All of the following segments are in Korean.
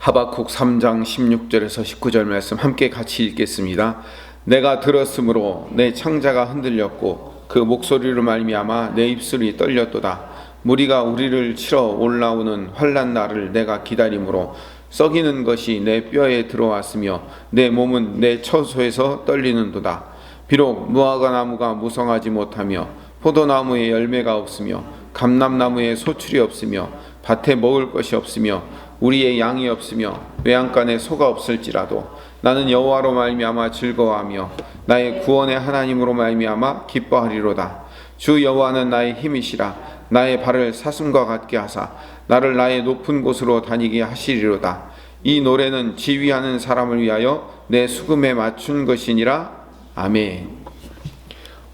하박국 3장 16절에서 19절 말씀 함께 같이 읽겠습니다. 내가 들었으므로 내 창자가 흔들렸고 그 목소리로 말미암아 내 입술이 떨렸도다. 무리가 우리를 치러 올라오는 환난 날을 내가 기다림으로 썩이는 것이 내 뼈에 들어왔으며 내 몸은 내 처소에서 떨리는도다. 비록 무화과 나무가 무성하지 못하며 포도나무에 열매가 없으며 감람나무에 소출이 없으며 밭에 먹을 것이 없으며 우리의 양이 없으며 외양간에 소가 없을지라도 나는 여호와로 말미암아 즐거워하며 나의 구원의 하나님으로 말미암아 기뻐하리로다. 주 여호와는 나의 힘이시라. 나의 발을 사슴과 같게 하사 나를 나의 높은 곳으로 다니게 하시리로다. 이 노래는 지휘하는 사람을 위하여 내 수금에 맞춘 것이니라. 아멘.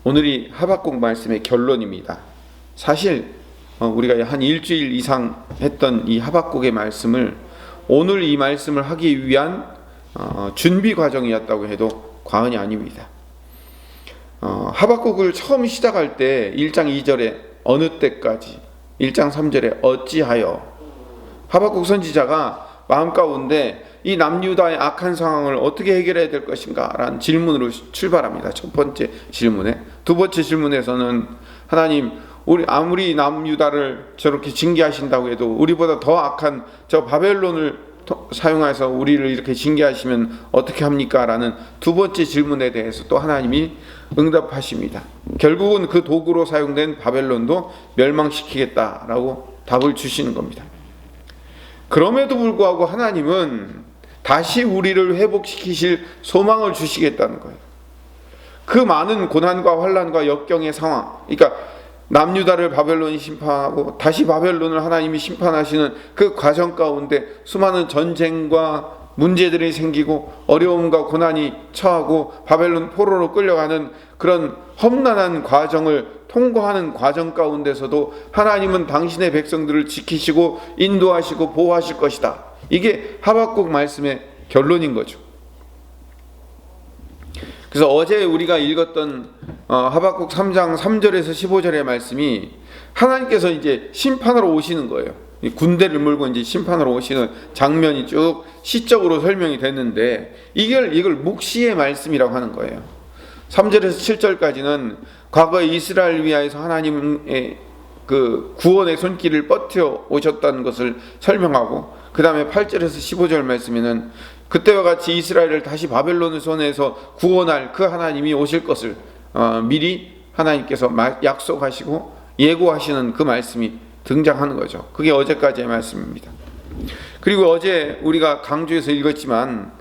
오늘이 하박국 말씀의 결론입니다. 사실 우리가 한 일주일 이상 했던 이 하박국의 말씀을 오늘 이 말씀을 하기 위한 준비 과정이었다고 해도 과언이 아닙니다. 하박국을 처음 시작할 때 1장 2절에 어느 때까지, 1장 3절에 어찌하여, 하박국 선지자가 마음 가운데 이 남유다의 악한 상황을 어떻게 해결해야 될 것인가 라는 질문으로 출발합니다. 첫 번째 질문에. 두 번째 질문에서는 하나님, 우리 아무리 남유다를 저렇게 징계하신다고 해도 우리보다 더 악한 저 바벨론을 사용해서 우리를 이렇게 징계하시면 어떻게 합니까? 라는 두 번째 질문에 대해서 또 하나님이 응답하십니다. 결국은 그 도구로 사용된 바벨론도 멸망시키겠다라고 답을 주시는 겁니다. 그럼에도 불구하고 하나님은 다시 우리를 회복시키실 소망을 주시겠다는 거예요. 그 많은 고난과 환난과 역경의 상황, 그러니까 남유다를 바벨론이 심판하고 다시 바벨론을 하나님이 심판하시는 그 과정 가운데 수많은 전쟁과 문제들이 생기고 어려움과 고난이 처하고 바벨론 포로로 끌려가는 그런 험난한 과정을 통과하는 과정 가운데서도 하나님은 당신의 백성들을 지키시고 인도하시고 보호하실 것이다. 이게 하박국 말씀의 결론인 거죠. 그래서 어제 우리가 읽었던 하박국 3장 3절에서 15절의 말씀이 하나님께서 이제 심판하러 오시는 거예요. 군대를 몰고 이제 심판하러 오시는 장면이 쭉 시적으로 설명이 됐는데 이걸 묵시의 말씀이라고 하는 거예요. 3절에서 7절까지는 과거에 이스라엘 위하여서 하나님의 그 구원의 손길을 뻗혀 오셨다는 것을 설명하고, 그 다음에 8절에서 15절 말씀에는 그때와 같이 이스라엘을 다시 바벨론의 손에서 구원할 그 하나님이 오실 것을 미리 하나님께서 약속하시고 예고하시는 그 말씀이 등장하는 거죠. 그게 어제까지의 말씀입니다. 그리고 어제 우리가 강조해서 읽었지만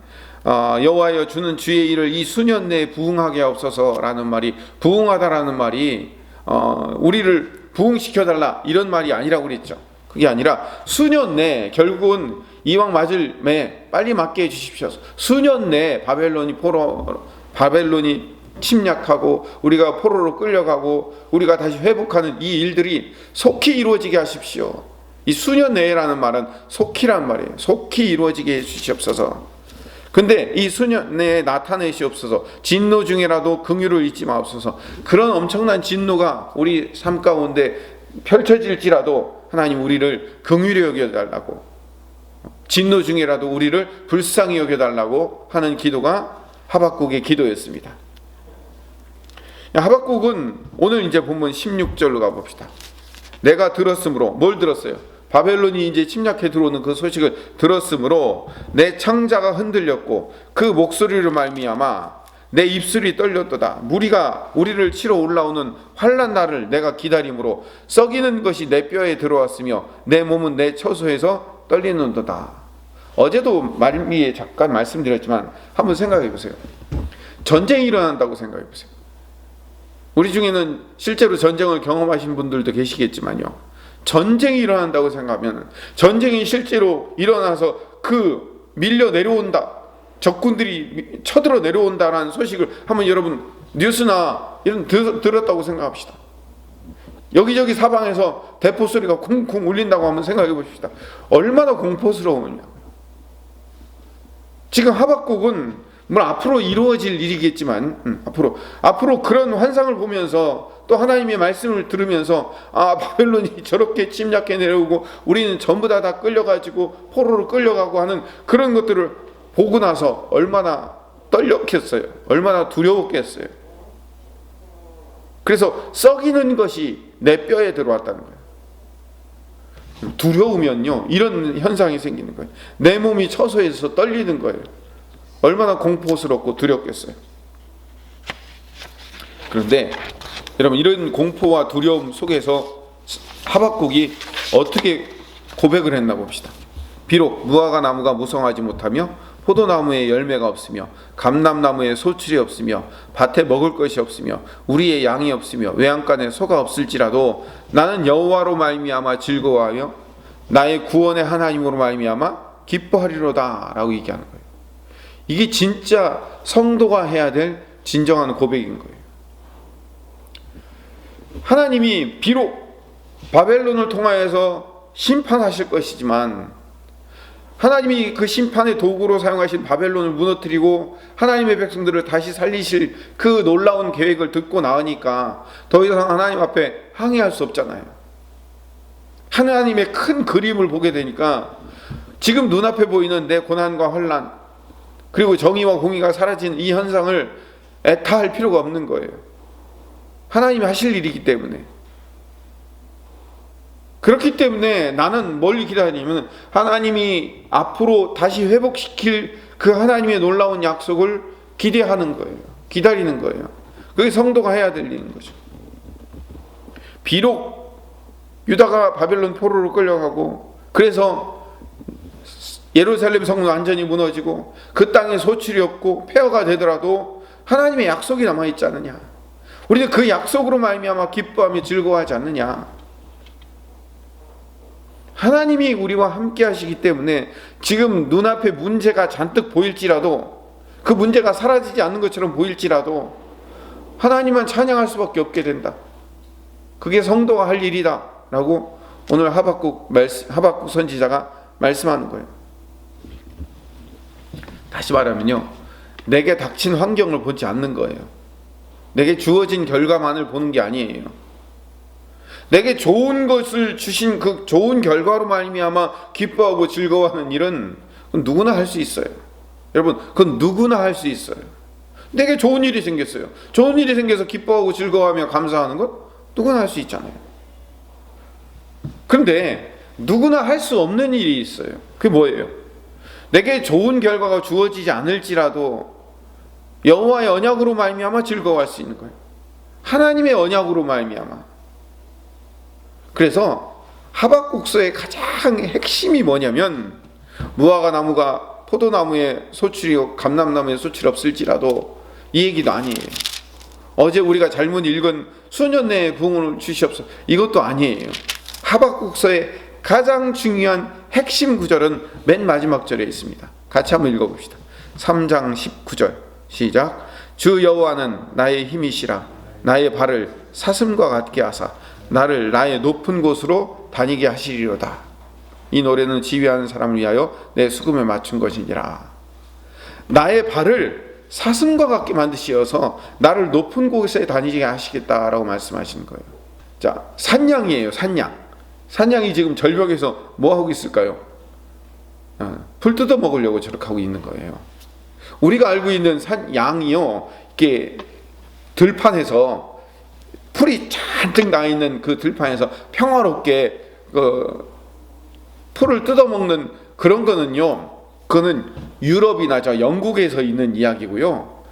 여호와여 주는 주의 일을 이 수년 내에 부응하게 하옵소서라는 말이, 부응하다라는 말이 우리를 부응시켜달라 이런 말이 아니라고 그랬죠. 그게 아니라 수년 내에, 결국은 이왕 맞을 매 빨리 맞게 해주십시오. 수년 내에 바벨론이 침략하고 우리가 포로로 끌려가고 우리가 다시 회복하는 이 일들이 속히 이루어지게 하십시오. 이 수년 내라는 말은 속히란 말이에요. 속히 이루어지게 해주시옵소서. 근데 이 수년 내에 나타내시옵소서. 진노 중에라도 긍휼을 잊지 마옵소서. 그런 엄청난 진노가 우리 삶 가운데 펼쳐질지라도 하나님 우리를 긍휼히 여겨달라고, 진노 중에라도 우리를 불쌍히 여겨달라고 하는 기도가 하박국의 기도였습니다. 하박국은 오늘 이제 본문 16절로 가봅시다. 내가 들었으므로, 뭘 들었어요? 바벨론이 이제 침략해 들어오는 그 소식을 들었으므로 내 창자가 흔들렸고 그 목소리로 말미암아 내 입술이 떨렸도다. 무리가 우리를 치러 올라오는 환난 날을 내가 기다림으로 썩이는 것이 내 뼈에 들어왔으며 내 몸은 내 처소에서 떨리는도다. 어제도 말미에 잠깐 말씀드렸지만 한번 생각해 보세요. 전쟁이 일어난다고 생각해 보세요. 우리 중에는 실제로 전쟁을 경험하신 분들도 계시겠지만요, 전쟁이 일어난다고 생각하면, 전쟁이 실제로 일어나서 그 밀려 내려온다, 적군들이 쳐들어 내려온다라는 소식을 한번 여러분 뉴스나 이런 들었다고 생각합시다. 여기저기 사방에서 대포 소리가 쿵쿵 울린다고 한번 생각해 보십시다. 얼마나 공포스러우냐. 지금 하박국은 물론 앞으로 이루어질 일이겠지만 앞으로 그런 환상을 보면서 또 하나님의 말씀을 들으면서 바벨론이 저렇게 침략해 내려오고 우리는 전부 다 끌려가지고 포로로 끌려가고 하는 그런 것들을 보고 나서 얼마나 떨렸겠어요. 얼마나 두려웠겠어요. 그래서 썩이는 것이 내 뼈에 들어왔다는 거예요. 두려우면요, 이런 현상이 생기는 거예요. 내 몸이 처소에서 떨리는 거예요. 얼마나 공포스럽고 두렵겠어요. 그런데 여러분, 이런 공포와 두려움 속에서 하박국이 어떻게 고백을 했나 봅시다. 비록 무화과 나무가 무성하지 못하며 포도나무에 열매가 없으며 감람나무에 소출이 없으며 밭에 먹을 것이 없으며 우리의 양이 없으며 외양간에 소가 없을지라도 나는 여호와로 말미암아 즐거워하며 나의 구원의 하나님으로 말미암아 기뻐하리로다 라고 얘기하는 거예요. 이게 진짜 성도가 해야 될 진정한 고백인 거예요. 하나님이 비록 바벨론을 통하여서 심판하실 것이지만 하나님이 그 심판의 도구로 사용하신 바벨론을 무너뜨리고 하나님의 백성들을 다시 살리실 그 놀라운 계획을 듣고 나으니까 더 이상 하나님 앞에 항의할 수 없잖아요. 하나님의 큰 그림을 보게 되니까 지금 눈앞에 보이는 내 고난과 혼란, 그리고 정의와 공의가 사라진 이 현상을 애타할 필요가 없는 거예요. 하나님이 하실 일이기 때문에. 그렇기 때문에 나는 뭘 기다리냐면 하나님이 앞으로 다시 회복시킬 그 하나님의 놀라운 약속을 기대하는 거예요. 기다리는 거예요. 그게 성도가 해야 될 일인 거죠. 비록 유다가 바벨론 포로로 끌려가고 그래서 예루살렘 성은 완전히 무너지고 그 땅에 소출이 없고 폐허가 되더라도 하나님의 약속이 남아있지 않느냐. 우리는 그 약속으로 말미암아 기뻐하며 즐거워하지 않느냐. 하나님이 우리와 함께 하시기 때문에 지금 눈앞에 문제가 잔뜩 보일지라도, 그 문제가 사라지지 않는 것처럼 보일지라도 하나님만 찬양할 수밖에 없게 된다. 그게 성도가 할 일이다 라고 오늘 하박국 선지자가 말씀하는 거예요. 다시 말하면요, 내게 닥친 환경을 보지 않는 거예요. 내게 주어진 결과만을 보는 게 아니에요. 내게 좋은 것을 주신 그 좋은 결과로 말미암아 기뻐하고 즐거워하는 일은 누구나 할 수 있어요. 여러분, 그건 누구나 할 수 있어요. 내게 좋은 일이 생겼어요. 좋은 일이 생겨서 기뻐하고 즐거워하며 감사하는 것 누구나 할 수 있잖아요. 그런데 누구나 할 수 없는 일이 있어요. 그게 뭐예요? 내게 좋은 결과가 주어지지 않을지라도 여호와의 언약으로 말미암아 즐거워할 수 있는 거예요. 하나님의 언약으로 말미암아. 그래서 하박국서의 가장 핵심이 뭐냐면 무화과 나무가 포도나무에 소출이 감람나무에 소출이 없을지라도 이 얘기도 아니에요. 어제 우리가 잘못 읽은 수년 내에 부흥을 주시옵소서 이것도 아니에요. 하박국서의 가장 중요한 핵심 구절은 맨 마지막 절에 있습니다. 같이 한번 읽어봅시다. 3장 19절 시작. 주 여호와는 나의 힘이시라. 나의 발을 사슴과 같게 하사 나를 나의 높은 곳으로 다니게 하시리로다. 이 노래는 지휘하는 사람을 위하여 내 수금에 맞춘 것이니라. 나의 발을 사슴과 같게 만드시어서 나를 높은 곳에 다니게 하시겠다라고 말씀하시는 거예요. 자, 산양이에요. 산양이 지금 절벽에서 뭐 하고 있을까요? 풀 뜯어 먹으려고 저렇게 하고 있는 거예요. 우리가 알고 있는 양이요, 이게 들판에서 풀이 잔뜩 나 있는 그 들판에서 평화롭게 풀을 뜯어먹는 그런 거는요, 그거는 유럽이나 영국에서 있는 이야기고요.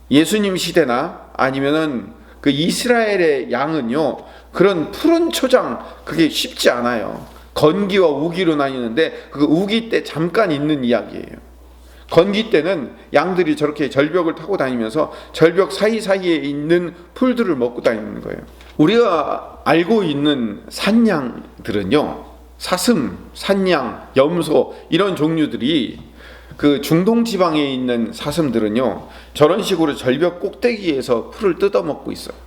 예수님 시대나 아니면은 그 이스라엘의 양은요, 그런 푸른 초장 그게 쉽지 않아요. 건기와 우기로 나뉘는데 그 우기 때 잠깐 있는 이야기예요. 건기 때는 양들이 저렇게 절벽을 타고 다니면서 절벽 사이사이에 있는 풀들을 먹고 다니는 거예요. 우리가 알고 있는 산양들은요, 사슴, 산양, 염소 이런 종류들이 그 중동 지방에 있는 사슴들은요, 저런 식으로 절벽 꼭대기에서 풀을 뜯어먹고 있어요.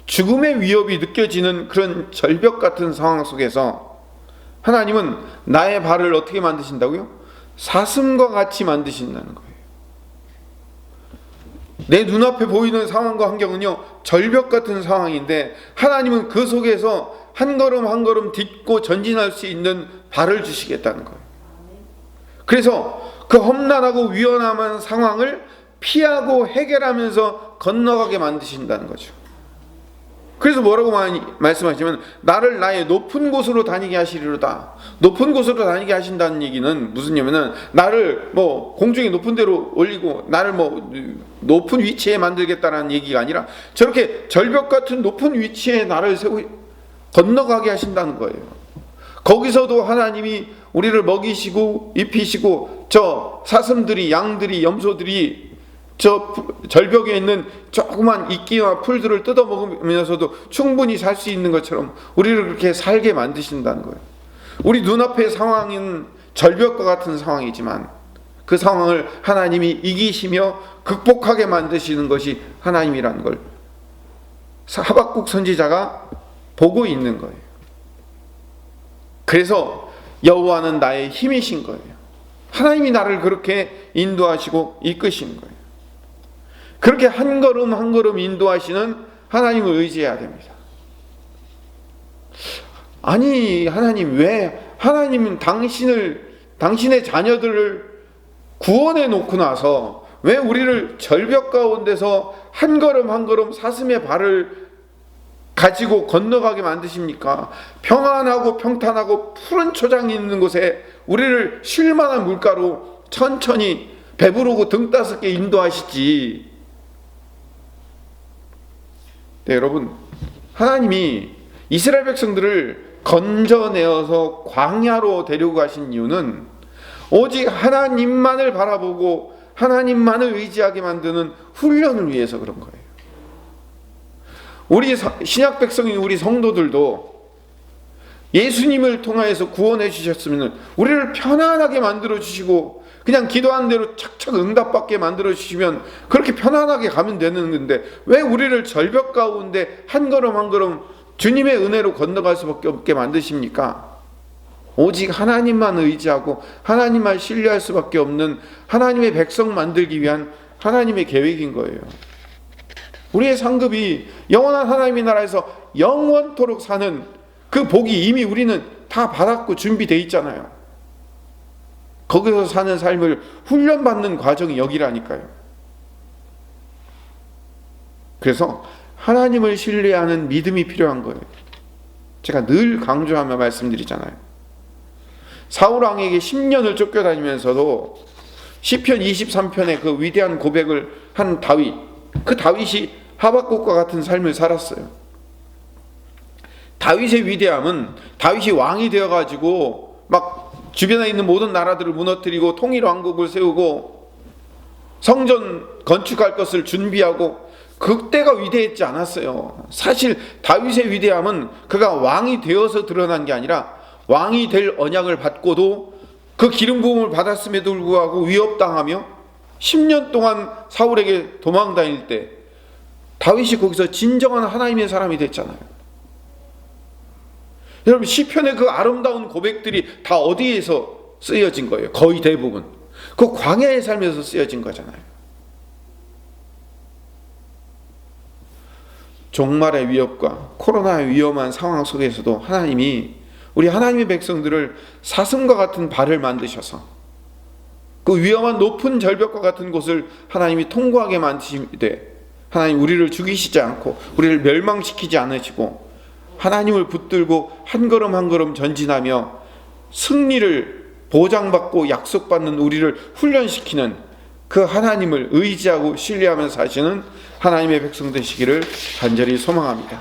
죽음의 위협이 느껴지는 그런 절벽 같은 상황 속에서 하나님은 나의 발을 어떻게 만드신다고요? 사슴과 같이 만드신다는 거예요. 내 눈앞에 보이는 상황과 환경은요, 절벽 같은 상황인데 하나님은 그 속에서 한 걸음 한 걸음 딛고 전진할 수 있는 발을 주시겠다는 거예요. 그래서 그 험난하고 위험한 상황을 피하고 해결하면서 건너가게 만드신다는 거죠. 그래서 뭐라고 말씀하시면 나를 나의 높은 곳으로 다니게 하시리로다. 높은 곳으로 다니게 하신다는 얘기는 무슨 얘기냐면은 나를 뭐 공중에 높은 데로 올리고 나를 뭐 높은 위치에 만들겠다는 얘기가 아니라 저렇게 절벽 같은 높은 위치에 나를 건너가게 하신다는 거예요. 거기서도 하나님이 우리를 먹이시고 입히시고 저 사슴들이, 양들이, 염소들이 저 절벽에 있는 조그만 이끼와 풀들을 뜯어 먹으면서도 충분히 살 수 있는 것처럼 우리를 그렇게 살게 만드신다는 거예요. 우리 눈앞의 상황은 절벽과 같은 상황이지만 그 상황을 하나님이 이기시며 극복하게 만드시는 것이 하나님이라는 걸 하박국 선지자가 보고 있는 거예요. 그래서 여호와는 나의 힘이신 거예요. 하나님이 나를 그렇게 인도하시고 이끄신 거예요. 그렇게 한 걸음 한 걸음 인도하시는 하나님을 의지해야 됩니다. 아니 하나님, 왜 하나님은 당신의 자녀들을 구원해 놓고 나서 왜 우리를 절벽 가운데서 한 걸음 한 걸음 사슴의 발을 가지고 건너가게 만드십니까? 평안하고 평탄하고 푸른 초장이 있는 곳에 우리를 쉴만한 물가로 천천히 배부르고 등 따숩게 인도하시지. 네, 여러분, 하나님이 이스라엘 백성들을 건져내어서 광야로 데리고 가신 이유는 오직 하나님만을 바라보고 하나님만을 의지하게 만드는 훈련을 위해서 그런 거예요. 우리 신약 백성인 우리 성도들도 예수님을 통하여서 구원해 주셨으면 우리를 편안하게 만들어 주시고 그냥 기도한 대로 착착 응답받게 만들어 주시면 그렇게 편안하게 가면 되는 건데 왜 우리를 절벽 가운데 한 걸음 한 걸음 주님의 은혜로 건너갈 수밖에 없게 만드십니까? 오직 하나님만 의지하고 하나님만 신뢰할 수밖에 없는 하나님의 백성 만들기 위한 하나님의 계획인 거예요. 우리의 상급이 영원한 하나님의 나라에서 영원토록 사는 그 복이 이미 우리는 다 받았고 준비되어 있잖아요. 거기서 사는 삶을 훈련받는 과정이 여기라니까요. 그래서 하나님을 신뢰하는 믿음이 필요한 거예요. 제가 늘 강조하며 말씀드리잖아요. 사울왕에게 10년을 쫓겨다니면서도 시편 23편의 그 위대한 고백을 한 다윗, 그 다윗이 하박국과 같은 삶을 살았어요. 다윗의 위대함은 다윗이 왕이 되어가지고 막 주변에 있는 모든 나라들을 무너뜨리고 통일 왕국을 세우고 성전 건축할 것을 준비하고 그때가 위대했지 않았어요. 사실 다윗의 위대함은 그가 왕이 되어서 드러난 게 아니라 왕이 될 언약을 받고도 그 기름 부음을 받았음에도 불구하고 위협당하며 10년 동안 사울에게 도망다닐 때 다윗이 거기서 진정한 하나님의 사람이 됐잖아요. 여러분, 시편의 그 아름다운 고백들이 다 어디에서 쓰여진 거예요? 거의 대부분 그 광야의 삶에서 쓰여진 거잖아요. 종말의 위협과 코로나의 위험한 상황 속에서도 하나님이 우리 하나님의 백성들을 사슴과 같은 발을 만드셔서 그 위험한 높은 절벽과 같은 곳을 하나님이 통과하게 만드시되 하나님 우리를 죽이시지 않고 우리를 멸망시키지 않으시고 하나님을 붙들고 한 걸음 한 걸음 전진하며 승리를 보장받고 약속받는 우리를 훈련시키는 그 하나님을 의지하고 신뢰하면서 사시는 하나님의 백성 되시기를 간절히 소망합니다.